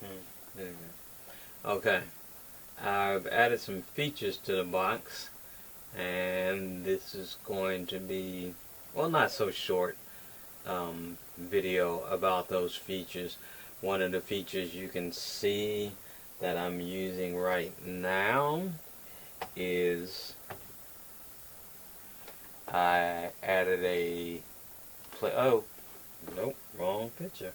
There we go. Okay, I've added some features to the box, and this is going to be, well, not so short video about those features. One of the features you can see that I'm using right now is I added a oh, nope, wrong picture.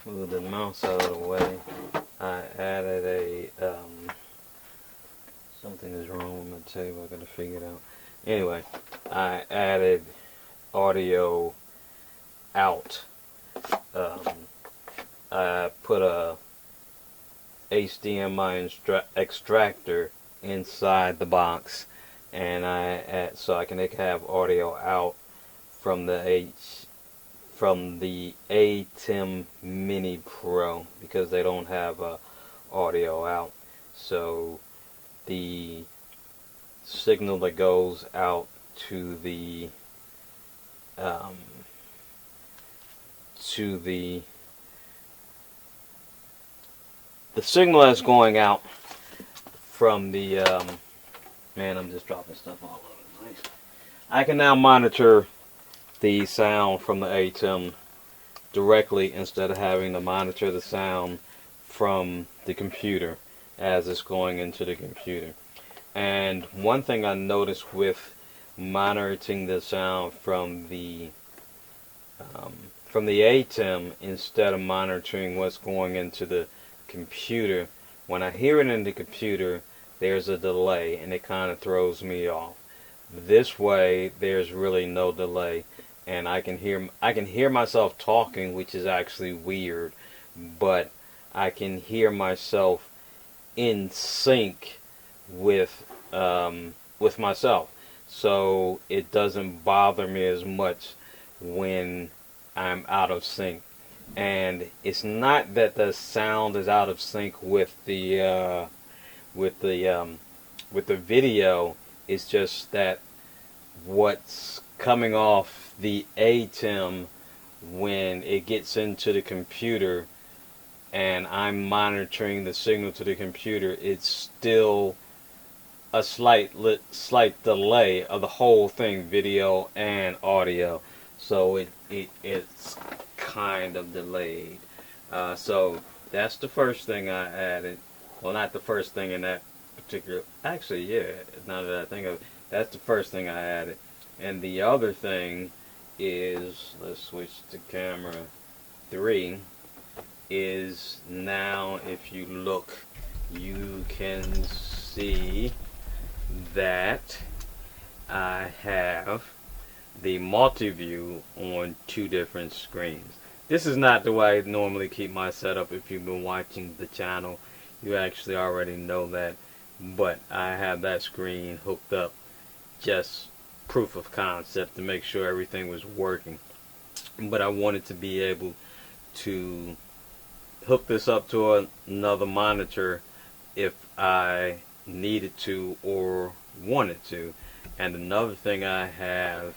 Move the mouse out of the way. I added a something is wrong with my table. I gotta figure it out. Anyway, I added audio out. I put a HDMI extractor inside the box, and so I can have audio out from the ATEM Mini Pro, because they don't have audio out. So the signal that goes out to the signal that's going out from the man, I'm just dropping stuff all over the place. I can now monitor the sound from the ATEM directly instead of having to monitor the sound from the computer as it's going into the computer. And one thing I noticed with monitoring the sound from the ATEM instead of monitoring what's going into the computer, when I hear it in the computer, there's a delay, and it kind of throws me off. This way, there's really no delay, and I can hear myself talking, which is actually weird, but I can hear myself in sync with myself, so it doesn't bother me as much when I'm out of sync. And it's not that the sound is out of sync with the video. It's just that what's coming off the ATEM when it gets into the computer and I'm monitoring the signal to the computer, it's still a slight delay of the whole thing, video and audio. So it's kind of delayed. So that's the first thing I added. Well, not the first thing in that particular. Actually, yeah. Now that I think of it, that's the first thing I added. And the other thing is, let's switch to camera 3. Is now, if you look, you can see that I have the Multiview on 2 different screens. This is not the way I normally keep my setup. If you've been watching the channel, you actually already know that, but I have that screen hooked up, just proof of concept, to make sure everything was working. But I wanted to be able to hook this up to another monitor if I needed to or wanted to. And another thing I have,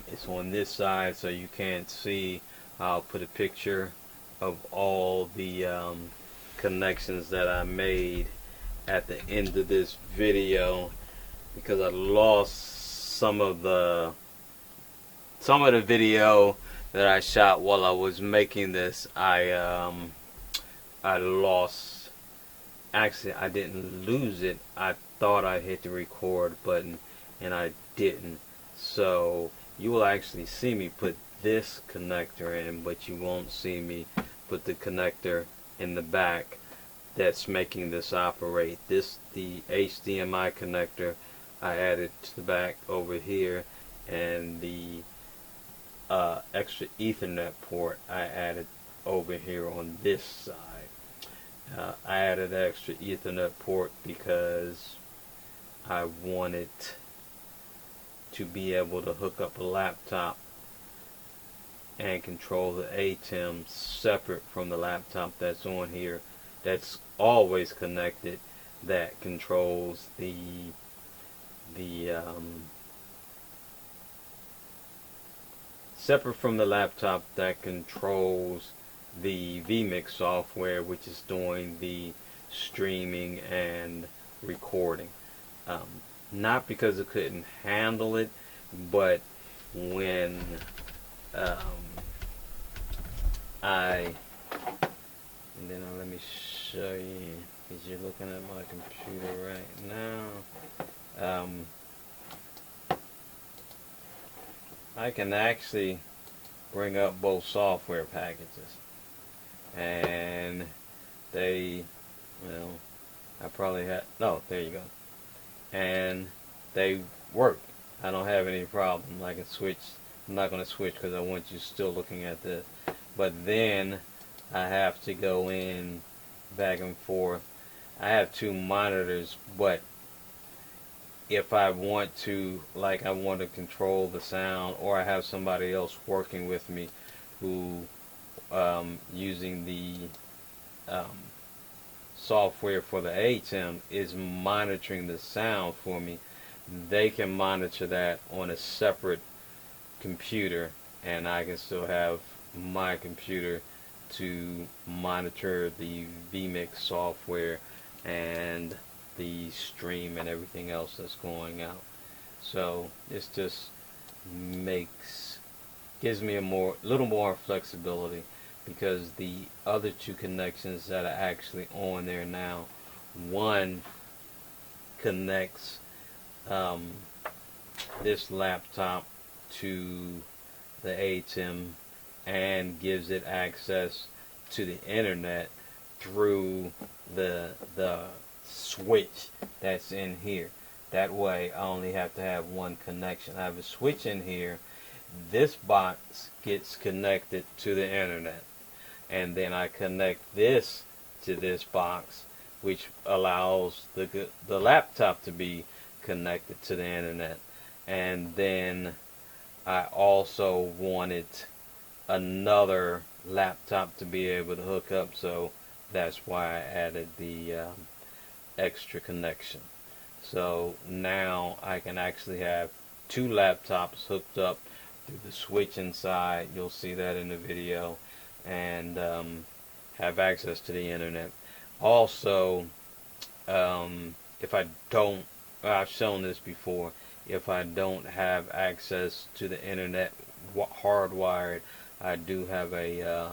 it's on this side, so you can't see. I'll put a picture of all the connections that I made at the end of this video, because I lost some of the video that I shot while I was making this. I lost. Actually, I didn't lose it. I thought I hit the record button and I didn't. So you will actually see me put this connector in, but you won't see me put the connector in the back that's making this operate. The HDMI connector I added to the back over here, and the extra Ethernet port I added over here on this side. I added extra Ethernet port because I wanted to be able to hook up a laptop and control the ATEM separate from the laptop that's on here, that's always connected, that controls the separate from the laptop, that controls the vMix software, which is doing the streaming and recording. Not because it couldn't handle it, but when and then let me show you, because you're looking at my computer right now. I can actually bring up both software packages, and they, well, I probably had, no, there you go, and they work. I don't have any problem. I can switch. I'm not going to switch because I want you still looking at this, but then I have to go in back and forth. I have two monitors, but if I want to, like, I want to control the sound, or I have somebody else working with me who using the software for the ATEM is monitoring the sound for me, they can monitor that on a separate computer, and I can still have my computer to monitor the vMix software and the stream and everything else that's going out. So this just gives me a little more flexibility, because the other two connections that are actually on there now, one connects this laptop to the ATEM and gives it access to the internet through the switch that's in here. That way I only have to have one connection. I have a switch in here. This box gets connected to the internet, and then I connect this to this box, which allows the laptop to be connected to the internet. And then I also wanted another laptop to be able to hook up, so that's why I added the extra connection. So now I can actually have two laptops hooked up through the switch inside. You'll see that in the video, and have access to the internet. Also, if I don't, I've shown this before, if I don't have access to the internet hardwired, I do have a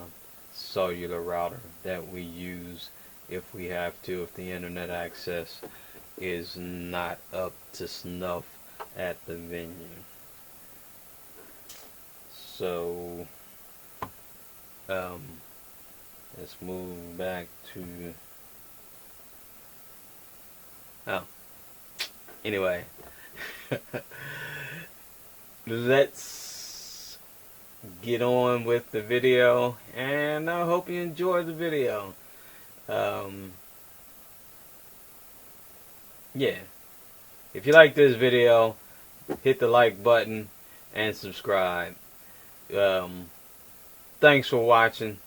cellular router that we use if we have to, if the internet access is not up to snuff at the venue. So let's move back to, anyway, let's get on with the video, and I hope you enjoy the video. Yeah, if you like this video, hit the like button and subscribe. Thanks for watching.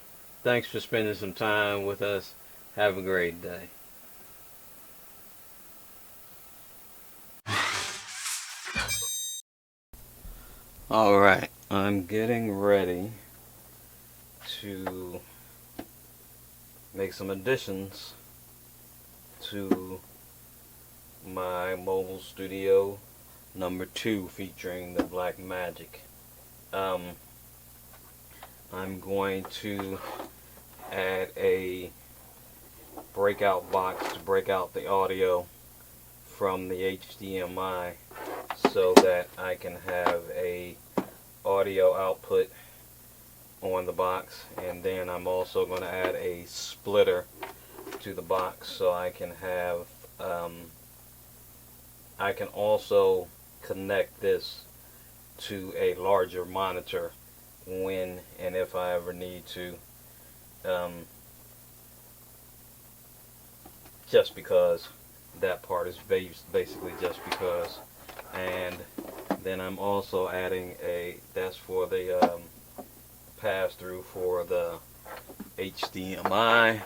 Thanks for spending some time with us. Have a great day. Alright, I'm getting ready to make some additions to my mobile studio number 2 featuring the Black Magic. I'm going to add a breakout box to break out the audio from the HDMI, so that I can have a audio output on the box. And then I'm also going to add a splitter to the box, so I can have I can also connect this to a larger monitor when and if I ever need to, just because that part is basically just because. And then I'm also adding that's for the pass through for the HDMI.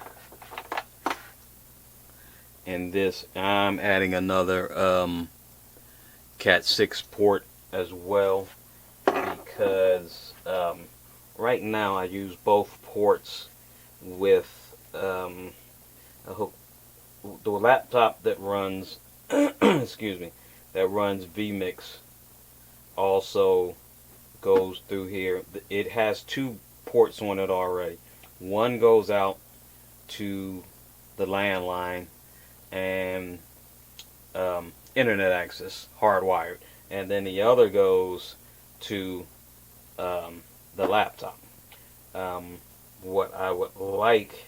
And this, I'm adding another Cat 6 port as well, because right now I use both ports with a hook. The laptop that runs excuse me, that runs vMix also goes through here. It has two ports on it already. One goes out to the landline and internet access, hardwired, and then the other goes to the laptop. What I would like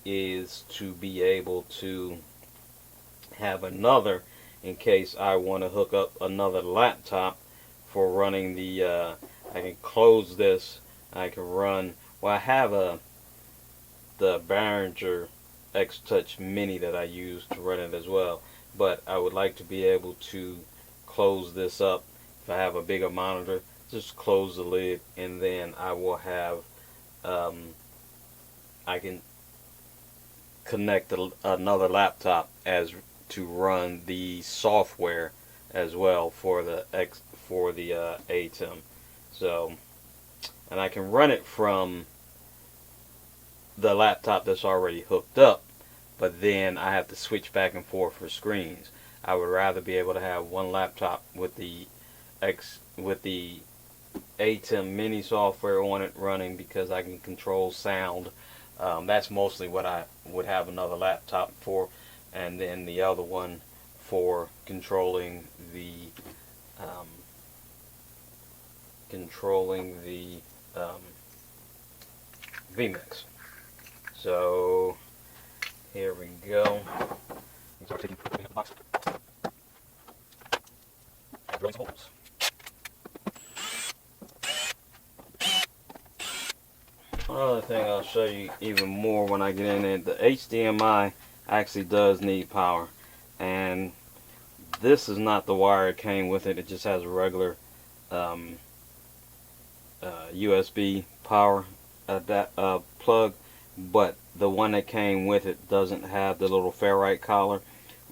is to be able to have another, in case I want to hook up another laptop for running the I can close this. I can run, well, I have the Behringer X Touch Mini that I use to run it as well, but I would like to be able to close this up. If I have a bigger monitor, just close the lid, and then I will have I can connect another laptop as to run the software as well for the ATEM. So, and I can run it from the laptop that's already hooked up, but then I have to switch back and forth for screens. I would rather be able to have one laptop with the ATEM Mini software on it running, because I can control sound. That's mostly what I would have another laptop for, and then the other one for controlling the vMix. So here we go. Start taking the box. Drill some holes. Another thing I'll show you even more when I get in there, the HDMI actually does need power, and this is not the wire it came with it. It just has a regular USB power plug, but the one that came with it doesn't have the little ferrite collar,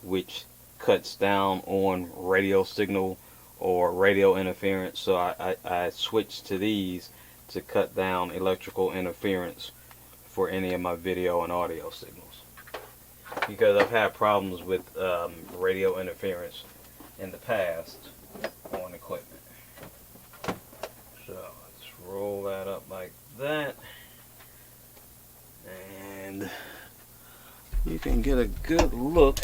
which cuts down on radio signal or radio interference. So I switched to these to cut down electrical interference for any of my video and audio signals, because I've had problems with radio interference in the past on equipment. So let's roll that up like that, and you can get a good look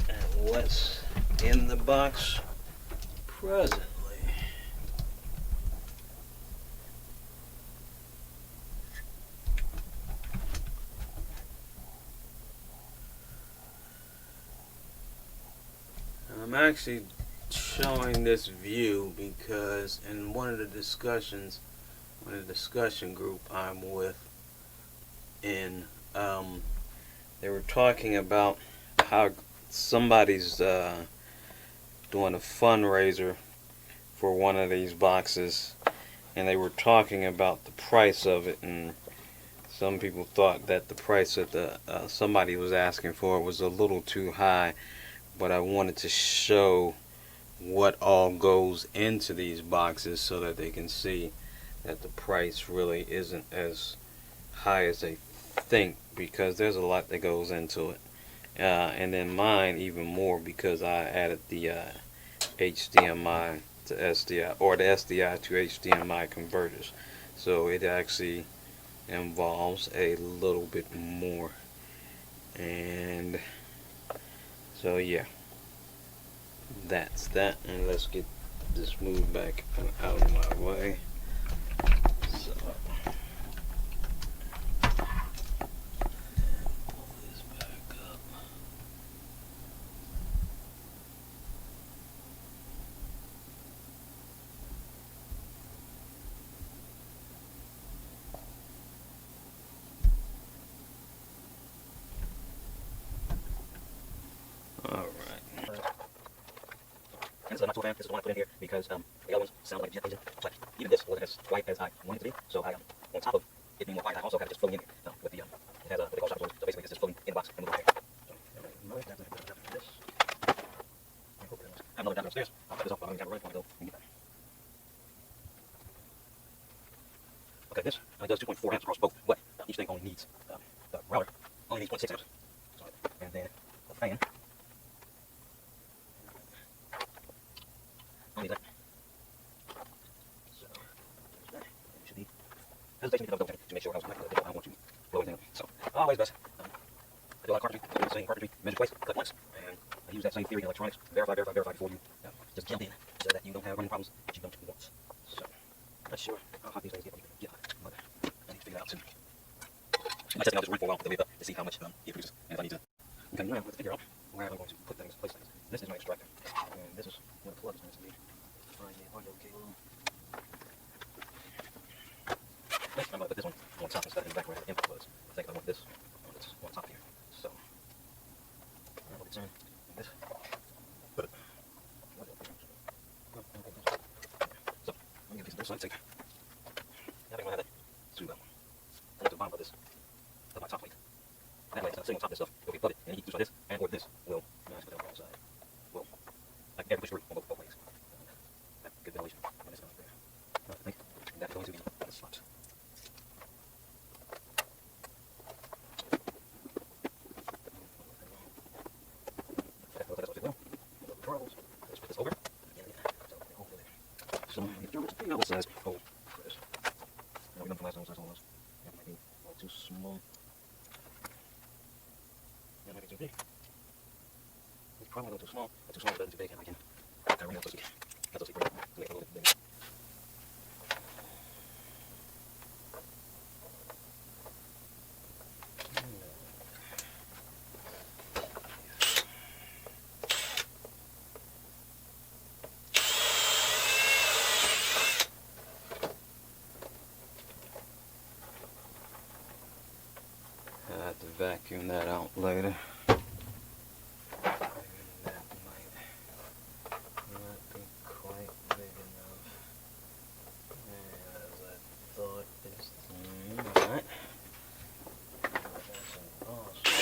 at what's in the box presently. I'm actually showing this view because in one of the discussion group I'm with, they were talking about how somebody's doing a fundraiser for one of these boxes, and they were talking about the price of it, and some people thought that the price that somebody was asking for was a little too high. But I wanted to show what all goes into these boxes so that they can see that the price really isn't as high as they think, because there's a lot that goes into it. And then mine even more, because I added the HDMI to SDI, or the SDI to HDMI converters. So it actually involves a little bit more. And so yeah, that's that, and let's get this moved back out of my way. So pull this back up. fans. I'm not too a fan. This is the one I put in here because the other ones sound like a jet engine. But even this wasn't as quiet as I wanted it to be. So I, on top of it being more quiet, I also have it just floating in here with the, it has what they call shop absorbers. So basically it's just floating in the box and moving here. So, this. I have another adapter upstairs. I'll cut this off, but I'm going to grab a right one and get that. Okay, this does 2.4 amps across both, but each thing only needs, the router only needs 0.6 amps. So, and then the fan only that. So, that should be hesitation to double check to make sure I was connected to the I don't want to blow anything up. So, always best. I do a lot of carpentry, the same carpentry, measure twice, cut once, and I use that same theory in electronics. Verify before you just jump in, so that you don't have running problems that you don't want. So, not sure how hot these things get when you get hot, but I need to figure that out soon. I'm testing out this room for a while with the to see how much it produces, and if I need to. Okay, now let's figure out where I'm going to place things. This is my extractor, and this is where the plug is going to be. Find the audio cable. Next, I'm going to put this one on top instead of in the back where the input was. I think I want this on top here. So, I will turn this. Put it. So, I'm going to get these both sides taken. Now I'm going to have that to the bottom of this, of my top plate. That way, it's not sitting on top of this stuff. It'll be above it, and you can use this, and or this will, nice, put that on the wrong side. Well, I can push through on both ways. That good ventilation on this one there. I think that's going to be the slot. Let's put this over. So, what size hole for this? Now, we done from last time, size hole was. That might be a little too small. That might be too big. It's probably a little too small. That's too small, but too big, and I can cover it up to make it a little bit bigger. I have to vacuum that out later. That might not be quite big enough as I thought this time. Alright. That's an awesome.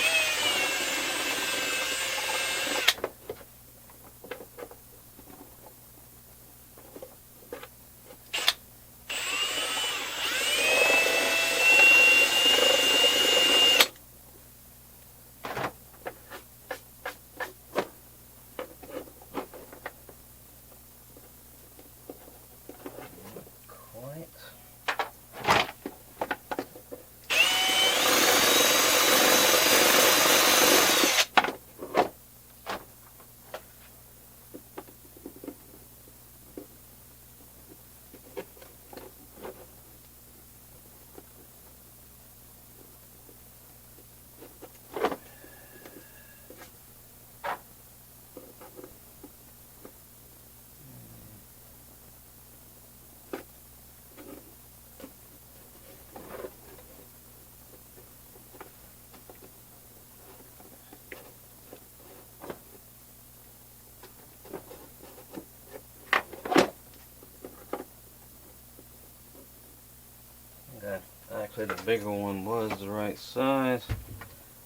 Actually, the bigger one was the right size,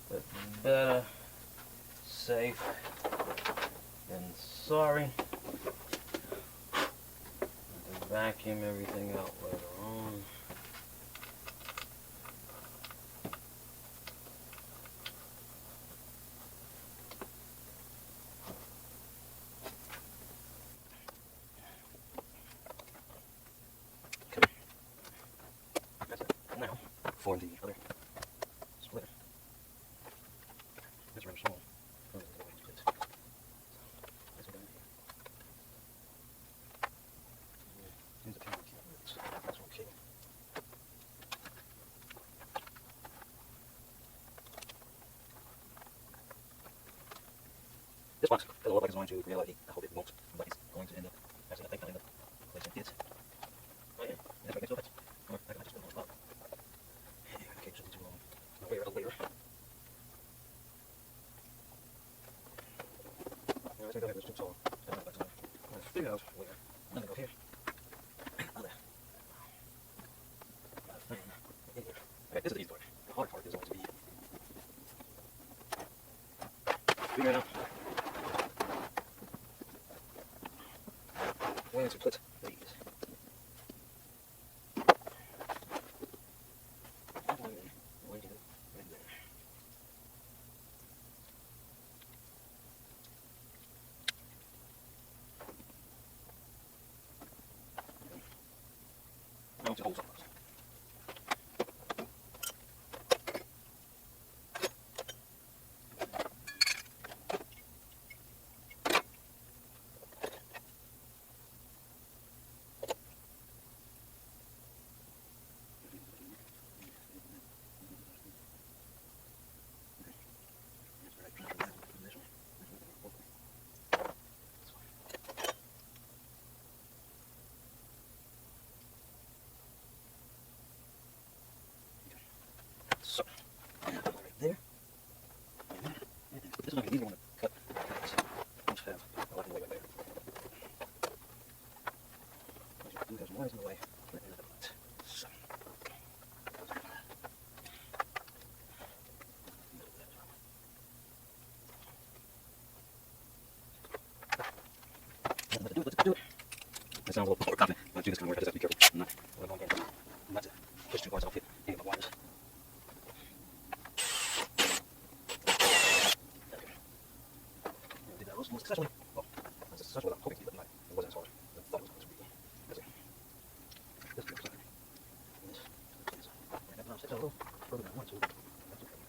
but better safe than sorry. I can vacuum everything out later on. Now, for the other splitter. That's rather small. This one down here. Here's a cable. That's one cable. This box doesn't look like it's going to reality. I hope it won't, but it's going to end up as I think I'll end up placing it. Oh yeah, that's right next to it. Or I can just put it on top. Okay, should be too long. I'll wear it out later. No, I think that was too tall. too. I was waiting. I'm gonna go here. Other. Okay, this is the easy part. The hard part is going to be figuring out when to put these. No, to hold something. So, right there. This is not an easy one to cut. I just have a lot in the way right there. There's some wires in the way. So. Let's do it. That sounds a little more confident. I'm going to do this kind of work. I just have to be careful. I'm not to push too hard so I'll hit any of the wires. Did that almost successfully. Well, that's successful. I'm hoping to, but not. It wasn't as hard as I thought it was going to be. Let's see. This is good. This. Right now, it's a little further than I want to. That's okay.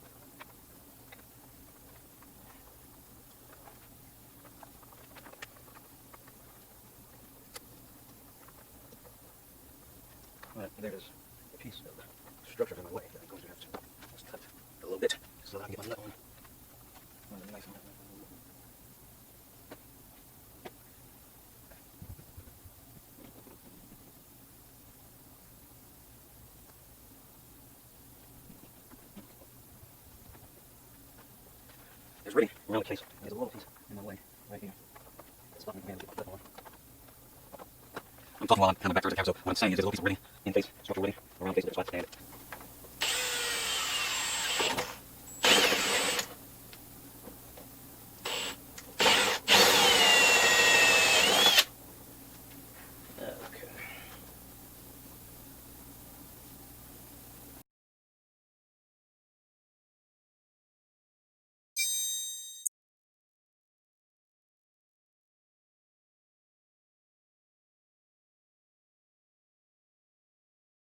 Alright, there's a piece of the structure in my way that I'm going to have to just cut a little bit so that I can get my nut on the knife. It's ready around the case. There's a little piece in my way right here. It's stopping me to get my flip on. I'm talking while I'm kind of back towards the camera, so what I'm saying is there's a little piece of rigging in case, structural rigging around the case of the spot, and